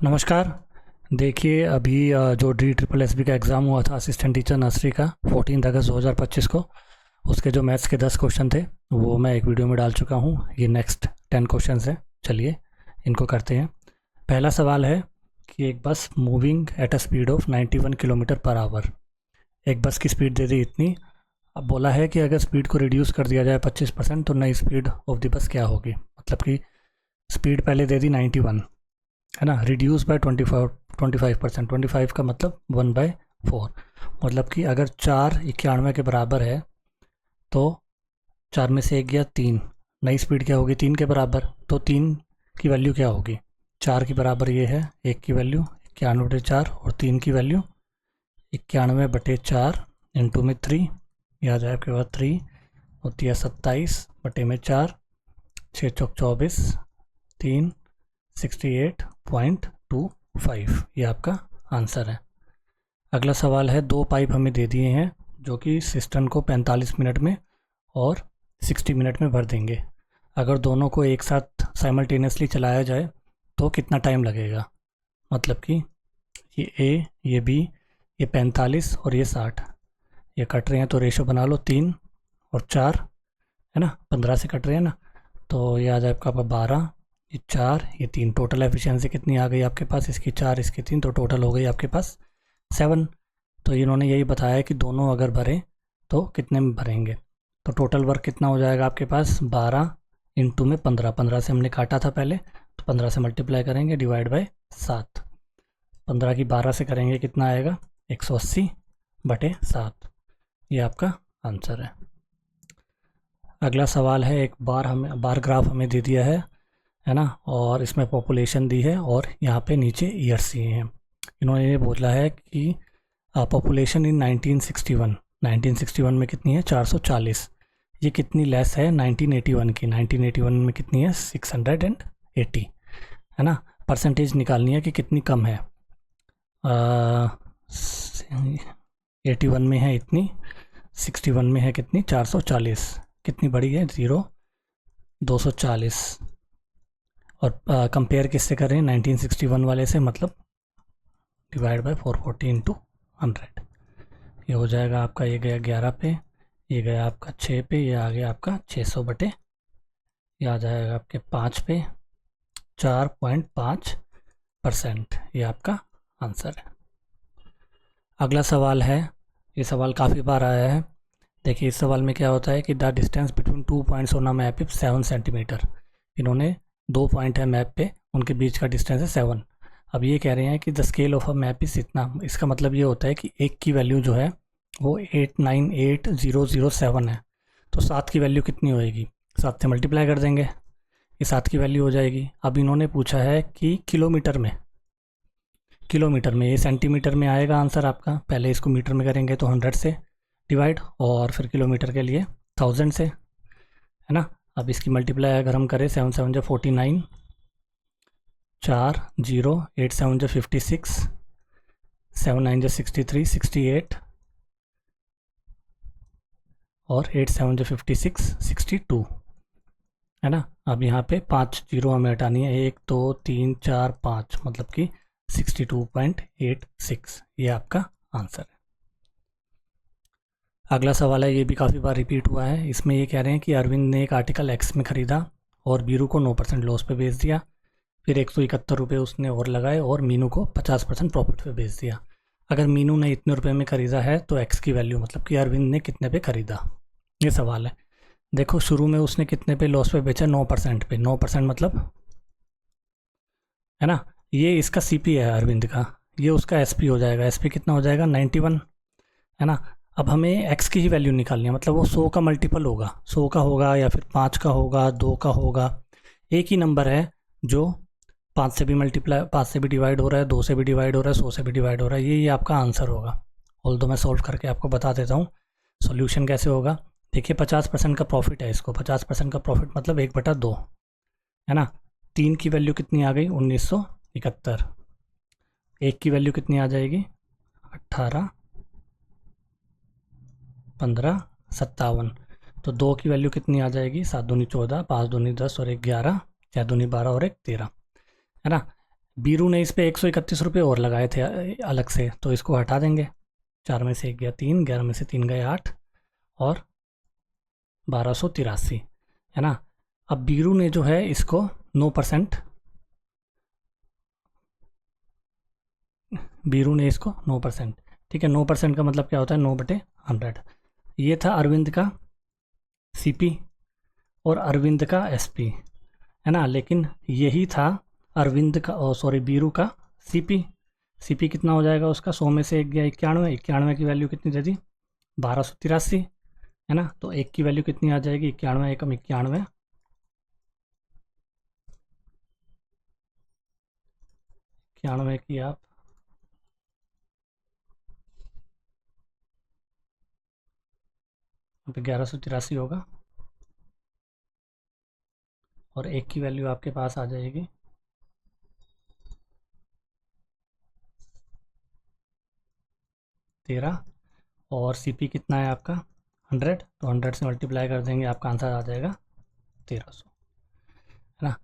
नमस्कार। देखिए अभी जो DSSB का एग्ज़ाम हुआ था असिस्टेंट टीचर नर्सरी का 14 अगस्त 2025 को, उसके जो मैथ्स के 10 क्वेश्चन थे वो मैं एक वीडियो में डाल चुका हूँ। ये नेक्स्ट 10 क्वेश्चन हैं, चलिए इनको करते हैं। पहला सवाल है कि एक बस moving at a speed of 91 kilometre per hour, एक बस की स्पीड दे दी इतनी। अब बोला है कि अगर स्पीड को रिड्यूस कर दिया जाए 25% तो नई स्पीड ऑफ द बस क्या होगी। मतलब कि स्पीड पहले दे दी 91 है ना, रिड्यूस बाय 25%, 25 का मतलब 1/4। मतलब कि अगर 4 91 के बराबर है तो 4 में से 1 गया 3, नई स्पीड क्या होगी 3 के बराबर। तो 3 की वैल्यू क्या होगी, 4 की बराबर ये है, 1 की वैल्यू 91/4 और 3 की वैल्यू 91/4 इंटू में 3, याद जाए आपके पास 3 होती है 27 बटे में 4, 6 चौक 24, 3 68.25, ये आपका आंसर है। अगला सवाल है, दो पाइप हमें दे दिए हैं जो कि सिस्टम को 45 मिनट में और 60 मिनट में भर देंगे। अगर दोनों को एक साथ साइमल्टेनियसली चलाया जाए तो कितना टाइम लगेगा। मतलब कि ये ए, ये बी, ये 45 और ये 60, ये कट रहे हैं तो रेशो बना लो 3 और 4 है ना, 15 से कट रहे हैं ना, तो ये आ जाए आपका 12, ये 4, ये 3। टोटल एफिशिएंसी कितनी आ गई आपके पास, इसकी 4 इसकी 3, तो टोटल हो गई आपके पास 7। तो इन्होंने यही बताया कि दोनों अगर भरें तो कितने में भरेंगे। तो टोटल वर्क कितना हो जाएगा आपके पास 12 इंटू में 15, 15 से हमने काटा था पहले, तो 15 से मल्टीप्लाई करेंगे डिवाइड बाय 7, 15 की 12 से करेंगे कितना आएगा 180/7, ये आपका आंसर है। अगला सवाल है, एक बार ग्राफ हमें दे दिया है ना, और इसमें पॉपुलेशन दी है और यहाँ पे नीचे ईयर्स दिए हैं। इन्होंने ये बोला है कि पॉपुलेशन इन 1961 में कितनी है 440, ये कितनी लेस है 1981 की, 1981 में कितनी है 680 है ना। परसेंटेज निकालनी है कि कितनी कम है। 81 में है इतनी, 61 में है कितनी 440, कितनी बड़ी है 240। और कंपेयर किससे कर रहे हैं 1961 वाले से, मतलब डिवाइड बाय 440 इंटू 100, ये हो जाएगा आपका, ये गया 11 पे, ये गया आपका 6 पे, ये आ गया आपका 600 बटे, ये आ जाएगा आपके 5 पे, 4.5%, ये आपका आंसर है। अगला सवाल है, ये सवाल काफ़ी बार आया है। देखिए इस सवाल में क्या होता है कि the distance between 2 points on a map is 7 centimetre. इन्होंने 2 पॉइंट है मैप पे, उनके बीच का डिस्टेंस है 7। अब ये कह रहे हैं कि the scale of a map is इतना। इसका मतलब ये होता है कि एक की वैल्यू जो है वो 898007 है, तो 7 की वैल्यू कितनी होएगी, 7 से मल्टीप्लाई कर देंगे, ये 7 की वैल्यू हो जाएगी। अब इन्होंने पूछा है कि किलोमीटर में, ये सेंटीमीटर में आएगा आंसर आपका। पहले इसको मीटर में करेंगे तो 100 से डिवाइड, और फिर किलोमीटर के लिए 1000 से, है ना। अब इसकी मल्टीप्लाई अगर हम करें 7 7 जो 49, 4 0, 8 7 जो 56, 7 9 जो 63, 68 और 8 7 जो 56, 62 है ना। अब यहाँ पे 5 जीरो हमें हटानी है, 1 2 3 4 5, मतलब कि 62.86, ये आपका आंसर है। अगला सवाल है, ये भी काफ़ी बार रिपीट हुआ है। इसमें ये कह रहे हैं कि अरविंद ने एक आर्टिकल एक्स में ख़रीदा और बीरू को 9% लॉस पे बेच दिया, फिर 171 रुपये उसने और लगाए और मीनू को 50% प्रॉफिट पे बेच दिया। अगर मीनू ने इतने रुपये में ख़रीदा है तो एक्स की वैल्यू, मतलब कि अरविंद ने कितने पे ख़रीदा, ये सवाल है। देखो शुरू में उसने कितने पे लॉस पे बेचा 9% पे, 9% मतलब है ना, ये इसका CP है अरविंद का, ये उसका SP हो जाएगा। SP कितना हो जाएगा 91 है ना। अब हमें x की ही वैल्यू निकालनी है, मतलब वो 100 का मल्टीपल होगा, 100 का होगा या फिर 5 का होगा, 2 का होगा। एक ही नंबर है जो 5 से भी मल्टीप्लाई, 5 से भी डिवाइड हो रहा है, 2 से भी डिवाइड हो रहा है, 100 से भी डिवाइड हो रहा है, ये आपका आंसर होगा। ऑल्दो मैं सॉल्व करके आपको बता देता हूँ सोल्यूशन कैसे होगा। देखिए 50% का प्रॉफिट है इसको, 50% का प्रॉफिट मतलब 1/2 है ना। 3 की वैल्यू कितनी आ गई 1971, 1 की वैल्यू कितनी आ जाएगी 18, 15, 57, तो 2 की वैल्यू कितनी आ जाएगी 7 दूनी 14, 5 दूनी 10 और 1 11, 6 दूनी 12 और 1 13 है ना। बीरू ने इस पे 131 रुपये और लगाए थे अलग से, तो इसको हटा देंगे। 4 में से 1 गया 3, 11 में से 3 गए 8 और 1283, है ना। अब बीरू ने जो है इसको 9%, बीरू ने इसको 9%, ठीक है। 9% का मतलब क्या होता है, 9/100। ये था अरविंद का सीपी और अरविंद का एसपी, है ना। लेकिन यही था अरविंद का, सॉरी, बीरू का सीपी। सीपी कितना हो जाएगा उसका, 100 में से 1 गया 91, 91 की वैल्यू कितनी दे दी, 1283, है ना। तो 1 की वैल्यू कितनी आ जाएगी, 91 एकम 91, 91 की आप 1183 होगा, और 1 की वैल्यू आपके पास आ जाएगी 13, और सीपी कितना है आपका 100, तो 100 से मल्टीप्लाई कर देंगे, आपका आंसर आ जाएगा 1300, है ना।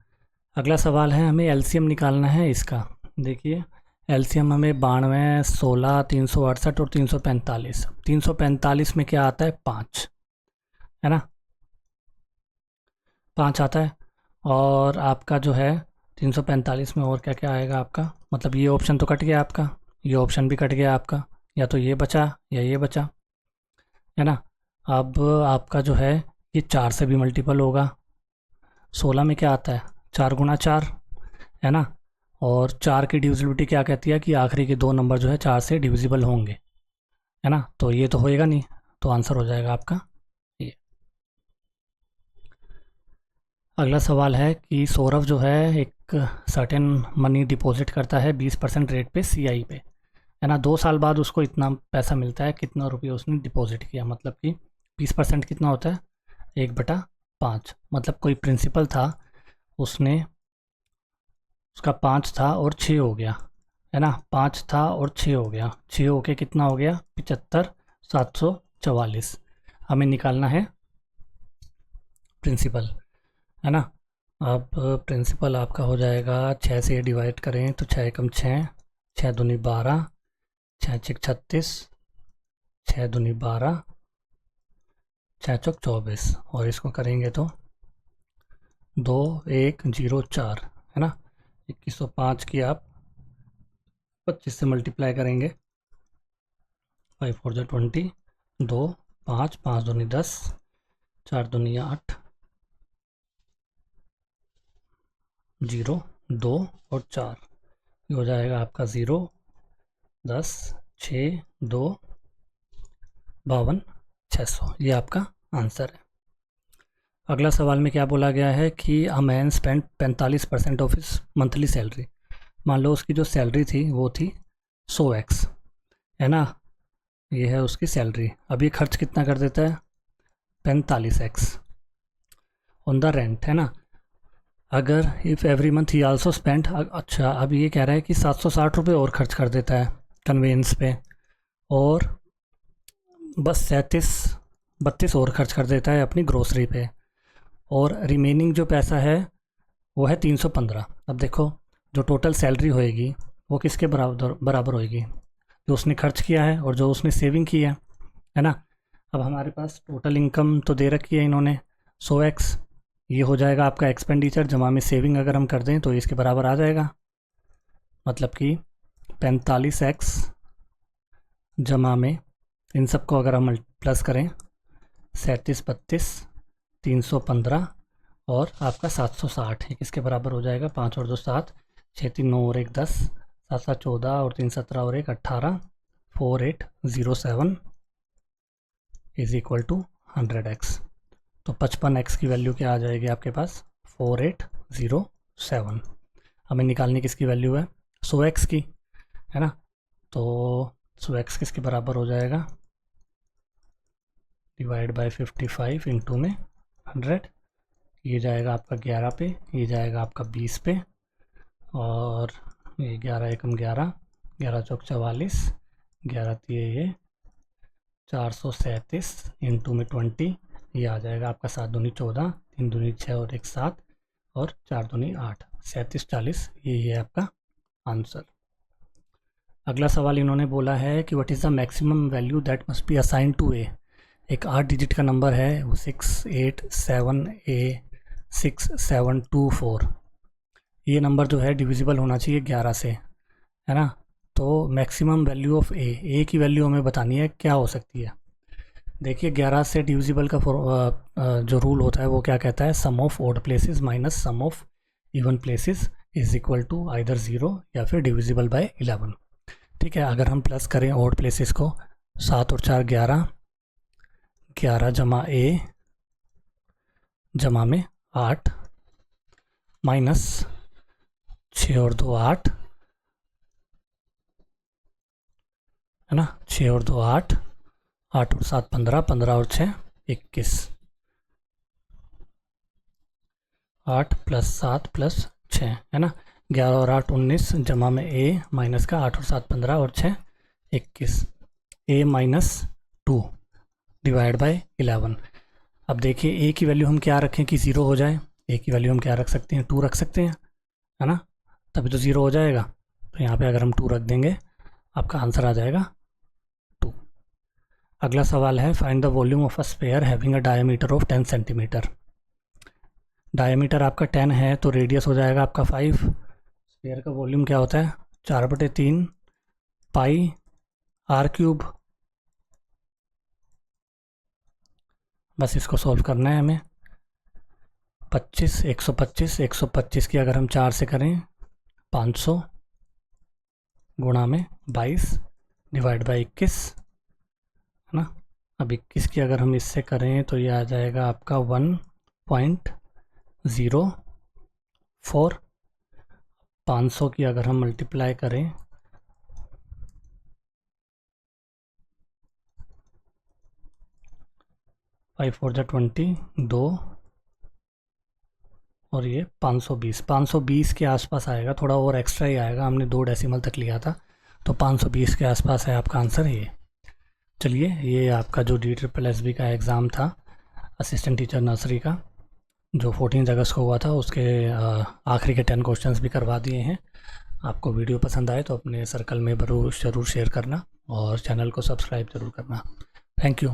अगला सवाल है, हमें एलसीएम निकालना है इसका। देखिए एलसीएम हमें 92, 16, 368 और 345। 345 में क्या आता है, 5, है ना, 5 आता है। और आपका जो है 345 में और क्या क्या आएगा आपका, मतलब ये ऑप्शन तो कट गया आपका, ये ऑप्शन भी कट गया आपका, या तो ये बचा या ये बचा, है ना। अब आपका जो है ये 4 से भी मल्टीपल होगा। 16 में क्या आता है, 4 गुना 4, है ना। और 4 की डिविजिबिलिटी क्या कहती है कि आखिरी के 2 नंबर जो है 4 से डिविजिबल होंगे, है ना। तो ये तो होएगा नहीं, तो आंसर हो जाएगा आपका ये। अगला सवाल है कि सौरभ जो है एक सर्टेन मनी डिपॉजिट करता है 20% रेट पे सीआई पे, है ना। 2 साल बाद उसको इतना पैसा मिलता है, कितना रुपये उसने डिपॉजिट किया, मतलब कि 20% कितना होता है, 1/5, मतलब कोई प्रिंसिपल था, उसने उसका 5 था और 6 हो गया, है ना। 5 था और 6 हो गया, 6 होके कितना हो गया, 75,744। हमें निकालना है प्रिंसिपल, है ना। अब प्रिंसिपल आपका हो जाएगा, 6 से डिवाइड करें तो 6 एकम 6, 6 दूनी 12, 6 छिक 36, 6 दूनी 12, 6 चौक 24, और इसको करेंगे तो 2104, है ना। 2105 की आप 25 से मल्टीप्लाई करेंगे, 5 4 जा 20, 2 5 5 दूनी 10, 4 दूनी 8, 0 2 और 4, ये हो जाएगा आपका 0 10 6 2 52 600, ये आपका आंसर है। अगला सवाल में क्या बोला गया है कि a man spend 45% of his monthly salary. मान लो उसकी जो सैलरी थी वो थी 100x, है ना, ये है उसकी सैलरी। अब ये खर्च कितना कर देता है, 45x ऑन द रेंट, है ना। अगर if every month he also spend, अच्छा अब ये कह रहा है कि 760 रुपये और खर्च कर देता है कन्वेंस पे, और बस 32 और खर्च कर देता है अपनी ग्रोसरी पे, और रिमेनिंग जो पैसा है वो है 315। अब देखो जो टोटल सैलरी होएगी वो किसके बराबर बराबर होएगी, जो उसने खर्च किया है और जो उसने सेविंग की है ना। अब हमारे पास टोटल इनकम तो दे रखी है इन्होंने 100x, ये हो जाएगा आपका एक्सपेंडिचर जमा में सेविंग, अगर हम कर दें तो इसके बराबर आ जाएगा, मतलब कि 45x जमा में इन सबको अगर हम प्लस करें 37 32 315 और आपका 760, है किसके बराबर हो जाएगा, 5 और 2 7, 6 3 9 और 1 10, 7 7 14 और 3 17 और 1 18, 4807 इज इक्वल टू 100x। तो 55x की वैल्यू क्या आ जाएगी आपके पास, 4807। हमें निकालनी किसकी वैल्यू है, 100x की, है ना। तो 100x किसके बराबर हो जाएगा, डिवाइड बाय 55 इंटू में 100, ये जाएगा आपका 11 पे, ये जाएगा आपका 20 पे, और ये 11 एकम 11, 11 चौक 44, 11 तिये ये 437 इंटू में 20, ये आ जाएगा आपका 7 दूनी 14, 3 दूनी 6 और 1 7, और 4 दूनी 8, 37 40, ये है आपका आंसर। अगला सवाल इन्होंने बोला है कि what is the maximum value that must be assign to A. एक 8 डिजिट का नंबर है, वो 687A6724। ये नंबर जो है डिविजिबल होना चाहिए 11 से, है ना। तो मैक्सिमम वैल्यू ऑफ ए की वैल्यू हमें बतानी है क्या हो सकती है। देखिए 11 से डिविजिबल का जो रूल होता है वो क्या कहता है, sum of odd places minus sum of even places is equal to either 0 या फिर डिविजिबल बाय 11। ठीक है, अगर हम प्लस करें ओड प्लेसेस को, 7 और 4 11, 11 जमा ए जमा में 8 माइनस 6 और 2 8, है ना। 6 और 2 8, 8 और 7 15, 15 और 6 21, 8 प्लस 7 प्लस 6, है ना। 11 और 8 19 जमा में ए माइनस का 8 और 7 15 और 6 21, ए माइनस 2 डिवाइड बाय 11। अब देखिए ए की वैल्यू हम क्या रखें कि 0 हो जाए। ए की वैल्यू हम क्या रख सकते हैं, 2 रख सकते हैं, है ना, तभी तो 0 हो जाएगा। तो यहाँ पे अगर हम 2 रख देंगे आपका आंसर आ जाएगा 2। अगला सवाल है find the volume of a sphere having a diameter of 10 centimetre. Diameter आपका 10 है तो रेडियस हो जाएगा आपका 5। स्फेयर का वॉल्यूम क्या होता है, 4/3 पाई आर क्यूब। बस इसको सॉल्व करना है हमें। 25 125 125 की अगर हम 4 से करें 500 गुणा में 22 डिवाइड बाई 21, है ना। अब 21 की अगर हम इससे करें तो ये आ जाएगा आपका 1.04। 500 की अगर हम मल्टीप्लाई करें 5 4 20, 2 और ये 520 के आसपास आएगा, थोड़ा और एक्स्ट्रा ही आएगा, हमने 2 डेसिमल तक लिया था, तो 520 के आसपास है आपका आंसर ये। चलिए, ये आपका जो DSSB का एग्ज़ाम था असिस्टेंट टीचर नर्सरी का, जो 14 अगस्त को हुआ था, उसके आखिरी के 10 क्वेश्चंस भी करवा दिए हैं। आपको वीडियो पसंद आए तो अपने सर्कल में ज़रूर शेयर करना और चैनल को सब्सक्राइब ज़रूर करना। Thank you.